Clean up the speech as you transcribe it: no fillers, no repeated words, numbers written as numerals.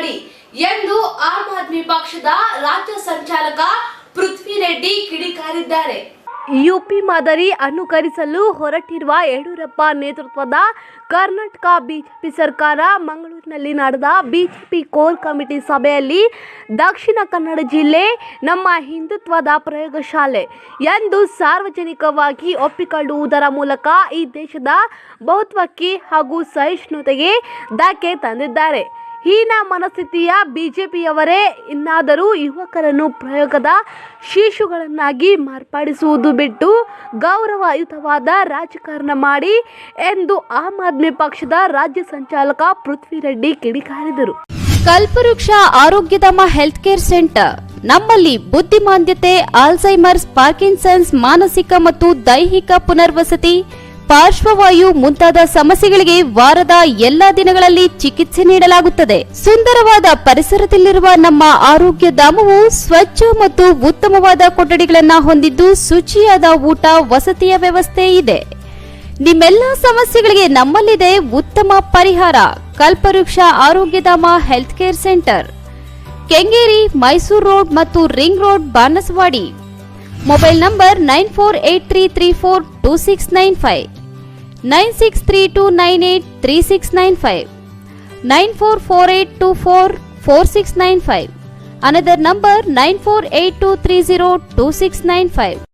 ಮಾಡಿ ಎಂದು ಆಮ್ ಆದ್ಮಿ ಪಕ್ಷದ ರಾಜ್ಯ ಸಂಚಾಲಕ ಪೃಥ್ವಿ ರೆಡ್ಡಿ ಕಿಡಿಕಾರಿದ್ದಾರೆ. ಯುಪಿ ಮಾದರಿ ಅನುಕರಿಸಲು ಹೊರಟಿರುವ ಯಡಿಯೂರಪ್ಪ ನೇತೃತ್ವದ ಕರ್ನಾಟಕ ಬಿಜೆಪಿ ಸರ್ಕಾರ ಮಂಗಳೂರಿನಲ್ಲಿ ನಡೆದ ಬಿಜೆಪಿ ಕೋರ್ ಕಮಿಟಿ ಸಭೆಯಲ್ಲಿ ದಕ್ಷಿಣ ಕನ್ನಡ ಜಿಲ್ಲೆ ನಮ್ಮ ಹಿಂದುತ್ವದ ಪ್ರಯೋಗಶಾಲೆ ಎಂದು ಸಾರ್ವಜನಿಕವಾಗಿ ಒಪ್ಪಿಕೊಳ್ಳುವುದರ ಮೂಲಕ ಈ ದೇಶದ ಬಹುತ್ವಕ್ಕೆ ಹಾಗೂ ಸಹಿಷ್ಣುತೆಗೆ ಧಕ್ಕೆ ತಂದಿದ್ದಾರೆ. ಹೀನ ಮನಸ್ಥಿತಿಯ ಬಿಜೆಪಿಯವರೇ ಇನ್ನಾದರೂ ಯುವಕರನ್ನು ಪ್ರಯೋಗದ ಶಿಶುಗಳನ್ನಾಗಿ ಮಾರ್ಪಡಿಸುವುದು ಬಿಟ್ಟು ಗೌರವಯುತವಾದ ರಾಜಕಾರಣ ಮಾಡಿ ಎಂದು ಆಮ್ ಆದ್ಮಿ ಪಕ್ಷದ ರಾಜ್ಯ ಸಂಚಾಲಕ ಪೃಥ್ವಿ ರೆಡ್ಡಿ ಕಿಡಿಕಾರಿದರು. ಕಲ್ಪವೃಕ್ಷ ಆರೋಗ್ಯಧಾಮ ಹೆಲ್ತ್ ಕೇರ್ ಸೆಂಟರ್ ನಮ್ಮಲ್ಲಿ ಬುದ್ಧಿಮಾಂದ್ಯತೆ, ಆಲ್ಝೈಮರ್ಸ್, ಪಾರ್ಕಿನ್ಸನ್ಸ್, ಮಾನಸಿಕ ಮತ್ತು ದೈಹಿಕ ಪುನರ್ವಸತಿ, ಪಾರ್ಶ್ವವಾಯು ಮುಂತಾದ ಸಮಸ್ಯೆಗಳಿಗೆ ವಾರದ ಎಲ್ಲಾ ದಿನಗಳಲ್ಲಿ ಚಿಕಿತ್ಸೆ ನೀಡಲಾಗುತ್ತದೆ. ಸುಂದರವಾದ ಪರಿಸರದಲ್ಲಿರುವ ನಮ್ಮ ಆರೋಗ್ಯ ಧಾಮವು ಸ್ವಚ್ಛ ಮತ್ತು ಉತ್ತಮವಾದ ಕೊಠಡಿಗಳನ್ನು ಹೊಂದಿದ್ದು ಶುಚಿಯಾದ ಊಟ, ವಸತಿಯ ವ್ಯವಸ್ಥೆ ಇದೆ. ನಿಮ್ಮೆಲ್ಲ ಸಮಸ್ಯೆಗಳಿಗೆ ನಮ್ಮಲ್ಲಿದೆ ಉತ್ತಮ ಪರಿಹಾರ. Kalpavriksha Arogyadhama health care centre, Kengeri, Mysuru road ಮತ್ತು ring road, Banaswadi. Mobile number 9483342695, 9632983695, 9448244695. Another number 9482302695.